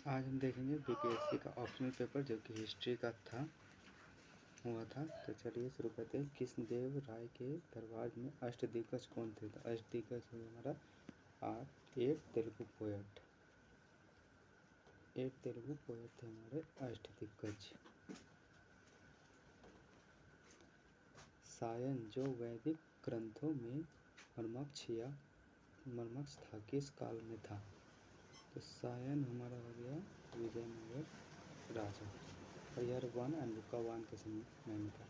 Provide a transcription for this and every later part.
आज हम देखेंगे बीपीएससी का ऑप्शनल पेपर जो कि हिस्ट्री का हुआ था। तो चलिए शुरू करते हैं। कृष्णदेव राय के दरबार में अष्टदिग्गज कौन थे? तो अष्टदिग्गज हुए हमारा एट तेलुगु पोएट थे हमारे अष्टदिग्गज। सायन जो वैदिक ग्रंथों में मर्मक्ष था, किस काल में था? तो सायन हमारा हो गया विजयनगर राजा, हरिहर वन एंड बुक्कावान के समय में था,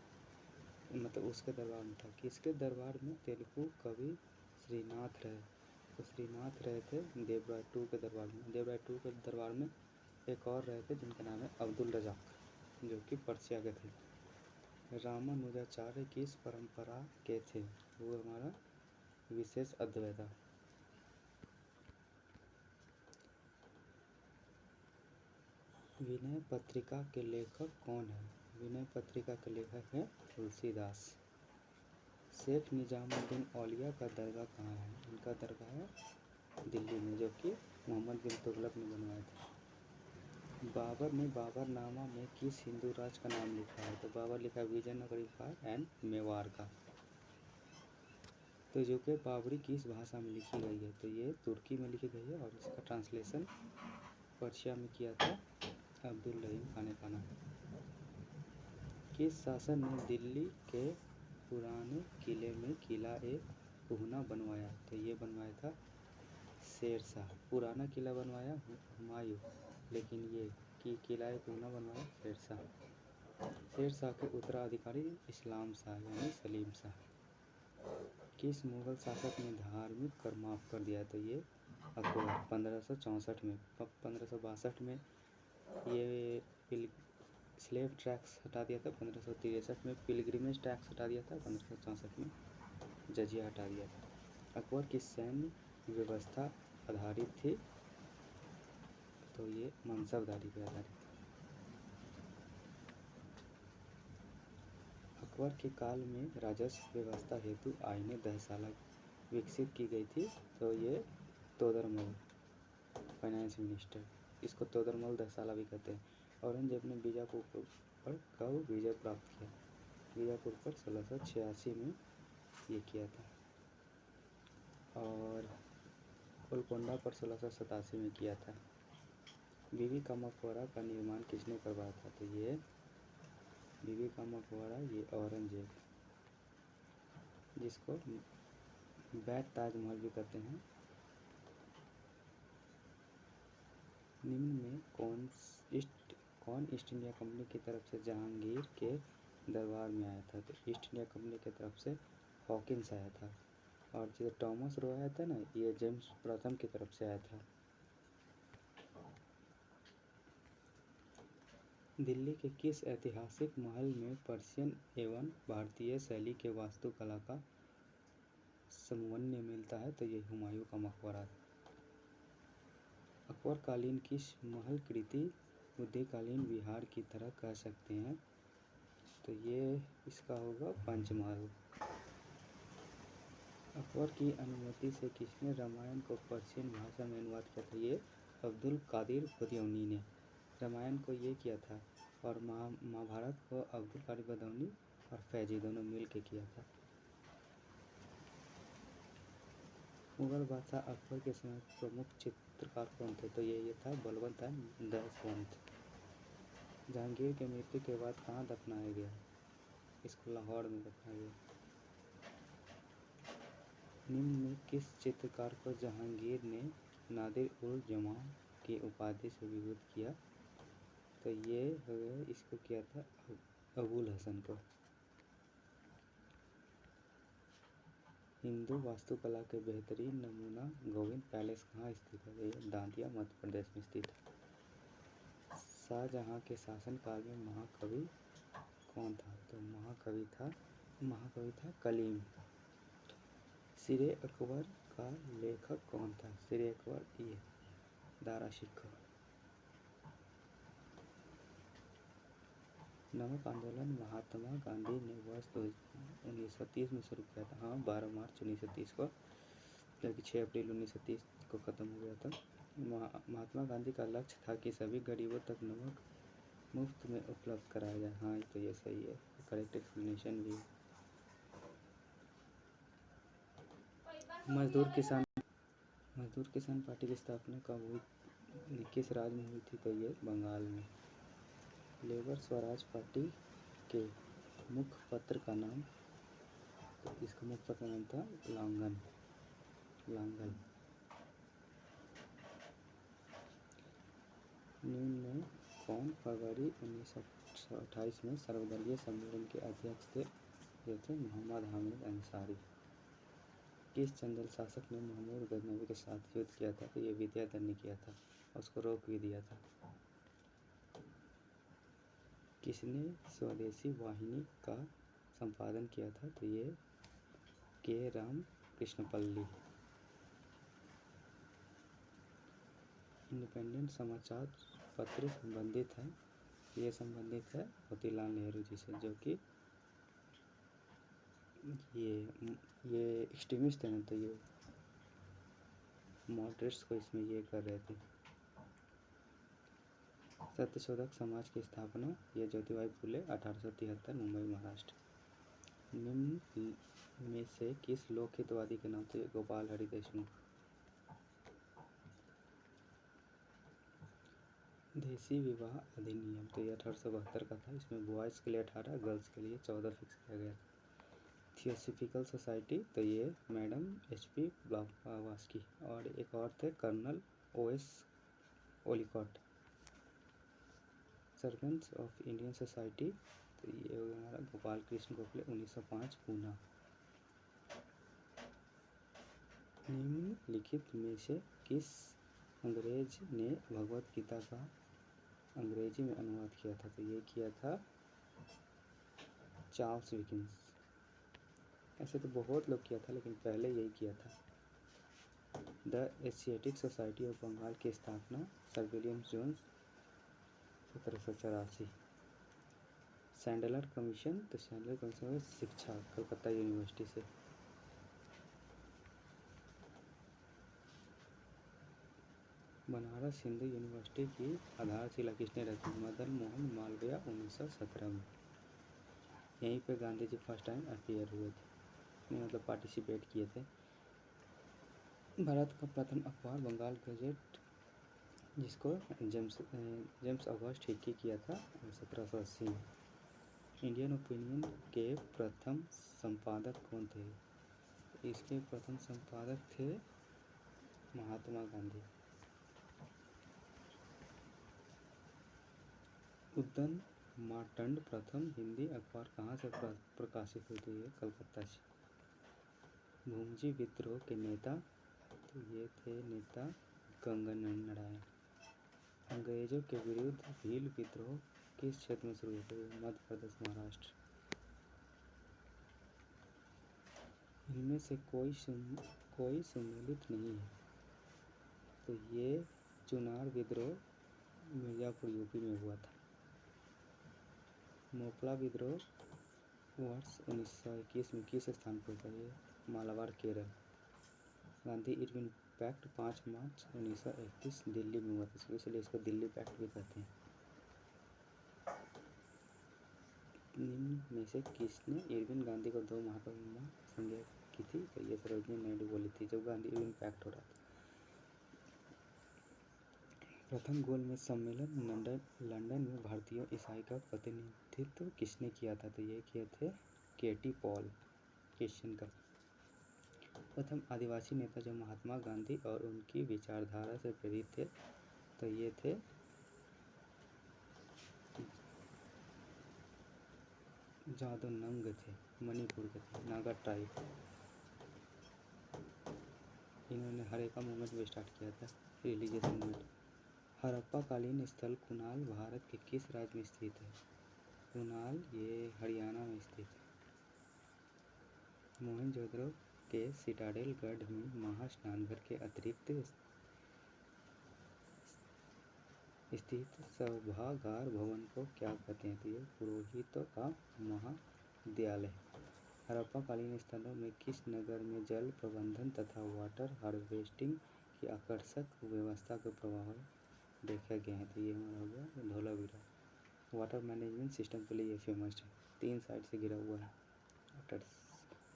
मतलब उसके दरबार में था। किसके दरबार में? तेलुगु कवि श्रीनाथ रहे। तो श्रीनाथ रहे थे देवराय टू के दरबार में। देवराय टू के दरबार में एक और रहे थे जिनका नाम है अब्दुल रजाक, जो कि पर्सिया के थे। रामानुजाचार्य किस परंपरा के थे? वो हमारा विशेष अद्वैता। विनय पत्रिका के लेखक कौन है? विनय पत्रिका के लेखक है तुलसीदास। शेख निजामुद्दीन औलिया का दरगाह कहाँ है? इनका दरगाह है दिल्ली में, जो कि मोहम्मद बिन तुगलक ने बनवाया था। बाबर ने बाबरनामा में किस हिंदू राज का नाम लिखा है? तो बाबर लिखा है विजयनगर एंड मेवाड़ का। तो जो कि बाबरी किस भाषा में लिखी गई है? तो ये तुर्की में लिखी गई है और इसका ट्रांसलेशन पर्शिया में किया था अब्दुल रहीम खान खाना। किस शासक ने दिल्ली के पुराने किले में किला ए कुहना बनवाया? तो ये बनवाया था शेर शाह। पुराना किला बनवाया हुमायूं, लेकिन ये किला ए कुहना बनवाया शेर शाह। शेर शाह के उत्तराधिकारी इस्लाम शाह यानी सलीम शाह। किस मुगल शासक ने धार्मिक कर माफ़ कर दिया? तो ये अकबर 1564 में। 1562 में ये स्लेव टैक्स हटा दिया था। 1563 में पिलग्रिमेज टैक्स हटा दिया था। 1564 में जजिया हटा दिया था। अकबर की सैन्य व्यवस्था आधारित थी, तो ये मनसबदारी पे आधारित थी। अकबर के काल में राजस्व व्यवस्था हेतु आईने दहशाला विकसित की गई थी, तो ये तोदरमल फाइनेंस मिनिस्टर, इसको तोदरमल दहशाला भी कहते हैं। औरंगजेब ने बीजापुर पर कब विजय प्राप्त किया? बीजापुर पर 1686 में ये किया था। और गोलकोंडा पर 1687 में किया था। बीबी का मकबरा का निर्माण किसने करवाया था? तो ये बीबी का मकबरा ये औरंगजेब, जिसको बैत ताजमहल भी कहते हैं। निम्न में कौन ईस्ट इंडिया कंपनी की तरफ से जहांगीर के दरबार में आया था? तो ईस्ट इंडिया कंपनी की तरफ से हॉकिंस आया था। और जो टॉमस रो आया था ना, ये जेम्स प्रथम की तरफ से आया था। दिल्ली के किस ऐतिहासिक महल में पर्शियन एवं भारतीय शैली के वास्तुकला का समन्वय मिलता है? तो ये हुमायूं का मकबरा। अकबर कालीन किस महल कृति मध्यकालीन विहार की तरह कह सकते हैं? तो ये इसका होगा पंचमहल। अकबर की अनुमति से किसने रामायण को पर्शियन भाषा में अनुवाद किया था? ये अब्दुल कादिर बदयौनी ने रामायण को ये किया था, और महाभारत को अब्दुल कादिर बदयौनी और फैजी दोनों मिल के किया था। मुगल बादशाह अकबर के समय प्रमुख चित्रकार कौन थे? तो ये था बलवंत एंड दसवंत। जहांगीर के मृत्यु के बाद कहाँ दफनाया गया? इसको लाहौर में दफनाया गया। निम्न में किस चित्रकार को जहांगीर ने नादिर उल जमां की उपाधि से विभूत किया? तो ये इसको किया था अबुल हसन को। हिंदू वास्तुकला के बेहतरीन नमूना गोविंद पैलेस कहाँ स्थित है? ये दांतिया मध्य प्रदेश में स्थित है। शाहजहां के शासनकाल में महाकवि कौन था? तो महाकवि था कलीम। सिरे अकबर का लेखक कौन था? सिरे अकबर ये दारा शिकोह। नमक आंदोलन महात्मा गांधी ने वर्ष 1930 में शुरू किया था। हाँ, 12 मार्च 1930 को, जबकि 6 अप्रैल 1930 को ख़त्म हो गया था। महात्मा गांधी का लक्ष्य था कि सभी गरीबों तक नमक मुफ्त में उपलब्ध कराया जाए। हाँ, तो ये सही है, करेक्ट एक्सप्लेनेशन भी है। मजदूर किसान पार्टी की स्थापना कब हुई, किस राज्य में हुई थी, तो ये बंगाल में। लेबर स्वराज पार्टी के मुखपत्र का नाम, तो इसका मुखपत्र नाम था लांगल। निम्न में कौन फरवरी 1928 में सर्वदलीय सम्मेलन के अध्यक्ष थे? ये थे मोहम्मद हामिद अंसारी। किस चंदेल शासक ने महमूद गजनवी के साथ युद्ध किया था? तो ये विद्याधर ने किया था, उसको रोक भी दिया था। किसने स्वदेशी वाहिनी का संपादन किया था? तो ये के राम कृष्णपल्ली। इंडिपेंडेंट समाचार पत्र संबंधित है, ये संबंधित है मोतीलाल नेहरू जी से, जो कि ये एक्सट्रीमिस्ट है ना, तो ये मॉडरेट्स को इसमें ये कर रहे थे। सत्यशोधक समाज की स्थापना, ये ज्योतिबाई फुले 1873 मुंबई महाराष्ट्र। निम्न में से किस लोकहितवादी के नाम? तो ये गोपाल हरि देशमुख। देसी विवाह अधिनियम, तो ये 1872 का था। इसमें बॉयज़ के लिए 18, गर्ल्स के लिए 14 फिक्स किया गया था। थियोसॉफिकल सोसाइटी, तो ये मैडम HP ब्लावास्की, और एक और थे colonel OS Olcott. Servants of Indian society, तो ये हमारा गोपाल कृष्ण गोखले 1905 पूना। निम्नलिखित में से किस अंग्रेज ने भगवत गीता का अंग्रेजी में अनुवाद किया था? तो ये किया था चार्ल्स डिकेंस। ऐसे तो बहुत लोग किया था, लेकिन पहले यही किया था। The Asiatic Society of Bengal की स्थापना sir William Jones 1784। Sadler commission, तो सैंडलर कमीशन शिक्षा कलकत्ता यूनिवर्सिटी से। बनारस हिंदू यूनिवर्सिटी की आधारशिला किसने रखी? मदन मोहन मालवीय 1917 में। यहीं पे Gandhi ji first time appear हुए थे, नहीं मतलब पार्टिसिपेट किए थे। भारत का प्रथम अखबार बंगाल गजेट, जिसको जेम्स ऑगस्ट हिक्की किया था 1780 में। इंडियन ओपिनियन के प्रथम संपादक कौन थे? इसके प्रथम संपादक थे महात्मा गांधी। उद्दन मार्तंड प्रथम हिंदी अखबार कहाँ से प्रकाशित हुई थी? कलकत्ता से। भूमजी विद्रोह के नेता, तो ये थे नेता गंगन नारायण। अंग्रेजों के विरुद्ध भील विद्रोह किस क्षेत्र में शुरू हुआ? मध्य प्रदेश महाराष्ट्र। इनमें से कोई सम्मिलित नहीं है, तो ये चुनार विद्रोह मिर्जापुर यूपी में हुआ था। मोपला विद्रोह वर्ष 1921 में किस स्थान पर हुआ? ये मालाबार केरल। गांधी इरविन पैक्ट 5 मार्च 1931 दिल्ली में हुआ था, इसलिए इसको दिल्ली पैक्ट भी कहते हैं। निम्न में से किसने इरविन गांधी को 2 महात्मा संज्ञा की थी? तो ये सरोजिनी नायडू बोली थी जब गांधी इरविन पैक्ट हो रहा था। प्रथम गोलमेज सम्मेलन लंदन में भारतीय ईसाई का प्रतिनिधित्व किसने किया था? तो ये किए थे केटी पॉल क्रिश्चियन का। प्रथम आदिवासी नेता जो महात्मा गांधी और उनकी विचारधारा से प्रेरित थे, तो ये थे जादोनंग थे, मणिपुर के थे, नागा ट्राइब। इन्होंने हरेका मूवमेंट भी स्टार्ट किया था, रिलीजियस मूवमेंट। हड़प्पा कालीन स्थल कुनाल भारत के किस राज्य में स्थित है? कुनाल ये हरियाणा में स्थित है। मोहनजोदड़ो के सिटाडेल गढ़ में महास्नानघर के अतिरिक्त स्थित सभागार भवन को क्या कहते हैं? तो ये पुरोहितों का महाविद्यालय। हड़प्पा कालीन स्थलों में किस नगर में जल प्रबंधन तथा वाटर हार्वेस्टिंग की आकर्षक व्यवस्था के प्रभाव देखे गए हैं। तो ये हमारा हो गया धौलावीरा। वाटर मैनेजमेंट सिस्टम के लिए ये फेमस है, 3 साइड से घिरा हुआ है वाटर।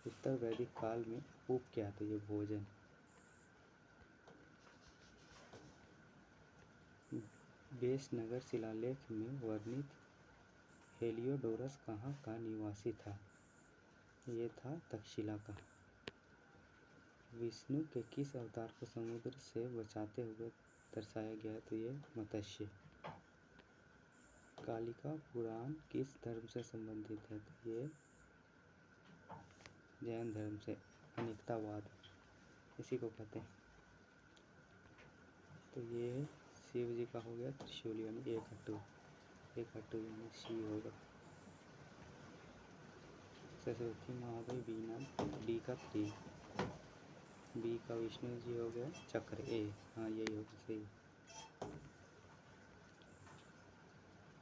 उत्तर वैदिक काल में उप क्या था, ये भोजन। बेसनगर शिलालेख में वर्णित हेलियोडोरस कहाँ का निवासी था, ये था तक्षशिला का। विष्णु के किस अवतार को समुद्र से बचाते हुए दर्शाया गया है, तो ये मत्स्य। कालिका पुराण किस धर्म से संबंधित है, तो ये जैन धर्म से। अनेकतावाद इसी को कहते हैं। तो ये शिव जी का हो गया त्रिशूल यानी एक हट्टू यानी शिव होगा। सरस्वती माँ हो गई वीणा, डी का 3, बी का विष्णु जी हो गया चक्र, ए हाँ यही होगा सही।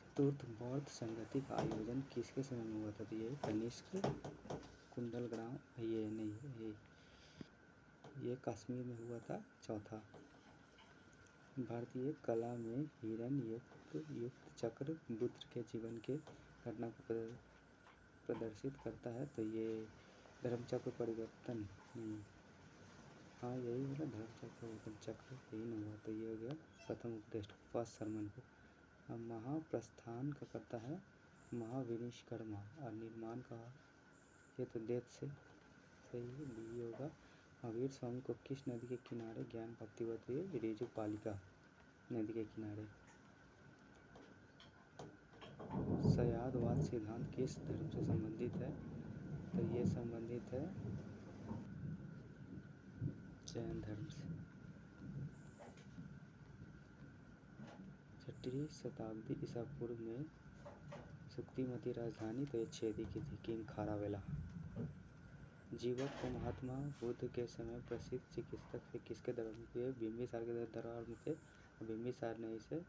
चतुर्थ बौद्ध संगति का आयोजन किसके समय में हुआ था, तो ये कनिष्क कुंडलग्राम, ये नहीं ये कश्मीर में हुआ था चौथा। भारतीय कला में हिरण युक्त चक्र बुद्ध के जीवन के घटना को प्रदर्शित करता है, तो ये धर्मचक्र परिवर्तन नहीं, हाँ यही होगा धर्मचक्र परिवर्तन, चक्र यही नहीं हुआ। तो ये हो गया प्रथम उपदेश फर्स्ट सरमन को। अब महाप्रस्थान का करता है महाविनिष्कर्मा, और निर्माण का ये तो देश से सही है, बी होगा। महावीर स्वामी को किस नदी के किनारे ज्ञान प्राप्ति होती है, ऋजुपालिका नदी के किनारे। सयादवाद सिद्धांत किस धर्म से संबंधित है, तो ये संबंधित है जैन धर्म से। 6वीं शताब्दी ईसा पूर्व में सुक्तिमती राजधानी, तो ये छेदी की थी, किंग खारावेला। जीवक को महात्मा बुद्ध के समय प्रसिद्ध चिकित्सक थे किसके दरबार में, थे बिंबिसार के दरबार में थे। बिंबिसार ने इसे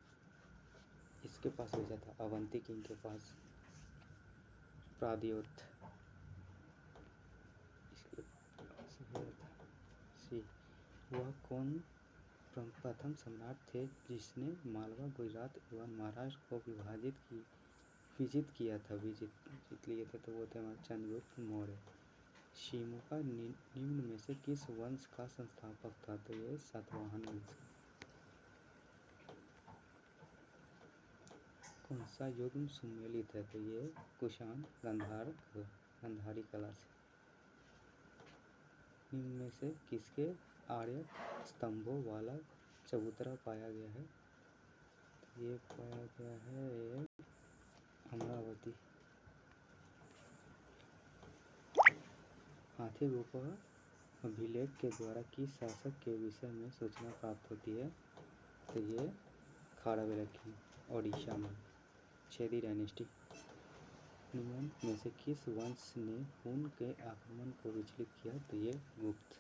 इसके पास भेजा था, अवंती किंग के पास, प्रादियोत इसके पास भेजा था। सी वह कौन प्रथम सम्राट थे जिसने मालवा, गुजरात एवं महाराष्ट्र को विजित किया था, जीत लिए थे, तो वो थे हमारे चंद्रगुप्त मौर्य। शिमोका निम्न में से किस वंश का संस्थापक था, तो ये सातवाहन वंश। कौन सा युग्म सुमेलित है, तो ये कुषाण गंधारी कला से। निम्न में से किसके आर्य स्तंभों वाला चबूतरा पाया गया है, तो ये पाया गया है अमरावती। हाथी गुफा अभिलेख के द्वारा किस शासक के विषय में सूचना प्राप्त होती है, तो ये खारावेला की ओडिशा में, छेदी डायनेस्टी। निम्न में से किस वंश ने हुन के आक्रमण को विचलित किया, तो ये गुप्त।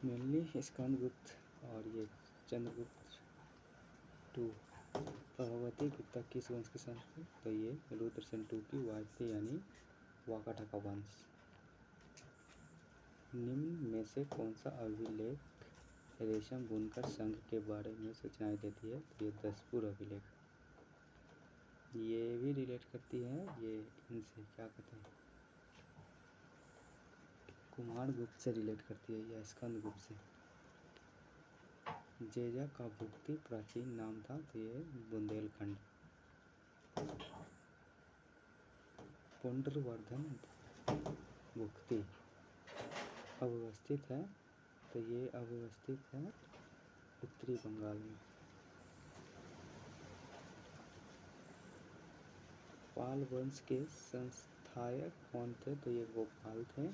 मेनली स्कंदगुप्त और ये चंद्रगुप्त 2। प्रभावती गुप्ता किस वंश के शासक, तो ये रुद्रसेन 2 की वाइफ थी यानी वाकाटा का वंश। निम्न में से कौन सा अभिलेख रेशम बुनकर संघ के बारे में सूचनाएं देती है, तो ये 10पुर अभिलेख। ये भी रिलेट करती है, ये इनसे क्या कहते हैं, कुमारगुप्त से रिलेट करती है या स्कंदगुप्त से। जेजा का भुक्ति प्राचीन नाम था, तो ये बुंदेलखंड। पुंड्रवर्धन भुक्ति अव्यवस्थित है, तो ये अव्यवस्थित है उत्तरी बंगाल में। पाल वंश के संस्थायक कौन थे, तो ये गोपाल थे।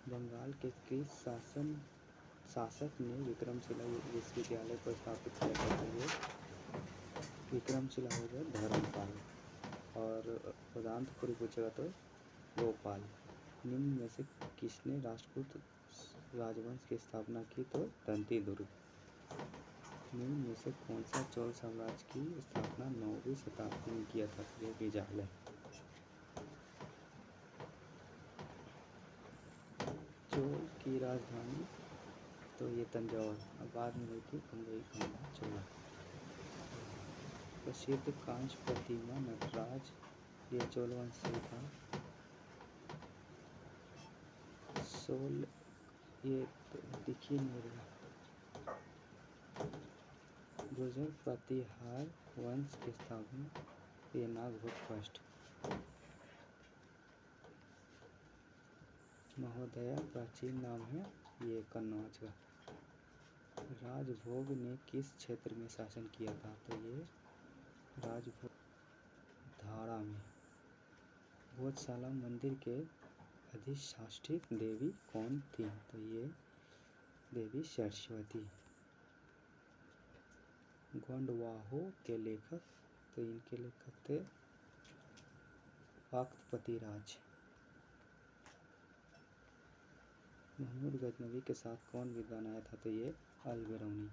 बंगाल के किस शासक ने विक्रमशिला विश्वविद्यालय को स्थापित किया था, तो ये विक्रमशिला हो गया धर्मपाल। और वेदांतपुरी पूछेगा तो गोपाल। निम्न में से किसने राष्ट्रकूट राजवंश की स्थापना की, तो दंती दुर्ग। निम्न में से कौन सा चोल साम्राज्य की स्थापना 9वीं शताब्दी में किया था, तो ये विजयालय। चोल की राजधानी तो ये तंजौर, अब बाद में हुई थी कंगई कमला चोला। प्रसिद्ध कांस्य प्रतिमा नटराज, ये चोल वंश से था। सोल, ये तो दिख ही नहीं रहा। गुर्जर प्रतिहार वंश की स्थापना, ये नागभूत फर्स्ट। महोदया प्राचीन नाम है, ये कन्नौज का। राजभोग ने किस क्षेत्र में शासन किया था, तो ये राजभोग धारा में। भोजशाला मंदिर के अधिष्ठात्री देवी कौन थी, तो ये देवी सरस्वती। गोंडवाहो के लेखक, तो इनके लेखक थे फाख्त राज। महमूद गजनवी के साथ कौन विद्वान आया था, तो ये अल-बिरूनी।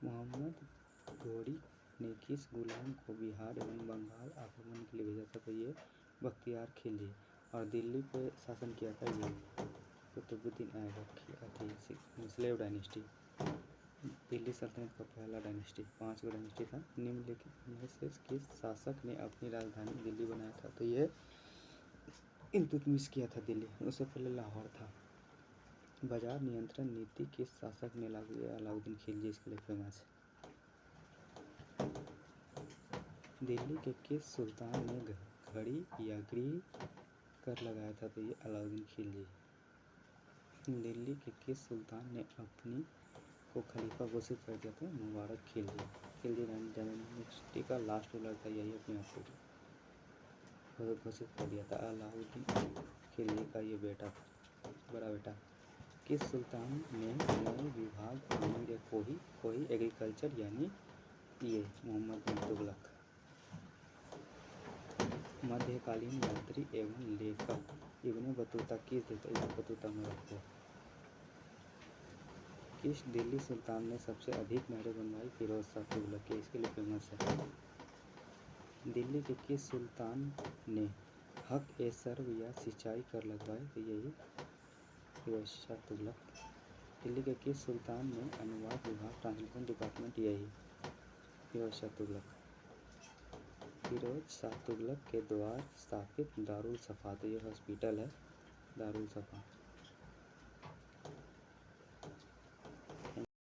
मोहम्मद घोरी ने किस गुलाम को बिहार एवं बंगाल आक्रमण के लिए भेजा था, तो ये बख्तियार खिलजी। और दिल्ली पे शासन किया था ये कुतुबुद्दीन ऐबक, स्लेव डायनेस्टी। दिल्ली सल्तनत का पहला डायनेस्टी, 5 गो डायनेस्टी था। निम्नलिखित में से किस शासक ने अपनी राजधानी दिल्ली बनाया था, तो ये इल्तुतमिश किया था दिल्ली, उससे पहले लाहौर था। बाजार नियंत्रण नीति किस शासक ने लागू किया, अलाउद्दीन खिलजी इसके लिए फेमस है। दिल्ली के किस सुल्तान ने घड़ी या गृह कर लगाया था, तो ये अलाउद्दीन खिलजी। दिल्ली के किस सुल्तान ने अपनी को खलीफा घोषित कर दिया था, मुबारक खिलजी। खिलजी डायनेस्टी का लास्ट रूलर था, यही अपने आप को घोषित कर दिया था। अलाउद्दीन खिलजी का ये बेटा था, बड़ा बेटा। किस सुल्तान ने नए विभाग आमिर कोही एग्रीकल्चर यानी ये मोहम्मद बिन तुगलक। मध्यकालीन यात्री एवं लेखक इब्न बतूता किस देश, इब्न बतूता मोरक्को। किस दिल्ली सुल्तान ने सबसे अधिक नहरें बनवाई, फिरोज शाह तुगलक के, इसके लिए फेमस है। दिल्ली के किस सुल्तान ने हक ए सर्व या सिंचाई कर लगवाए, तो यही फिरोज शाह तुगलक। दिल्ली के किस सुल्तान ने अनुवाद विभाग ट्रांसलेशन डिपार्टमेंट, यही फिरोज शाह तुगलक। फिरोज शाह तुगलक के द्वारा स्थापित दारुल सफ़ा, तो ये हॉस्पिटल है दारुल सफ़ा।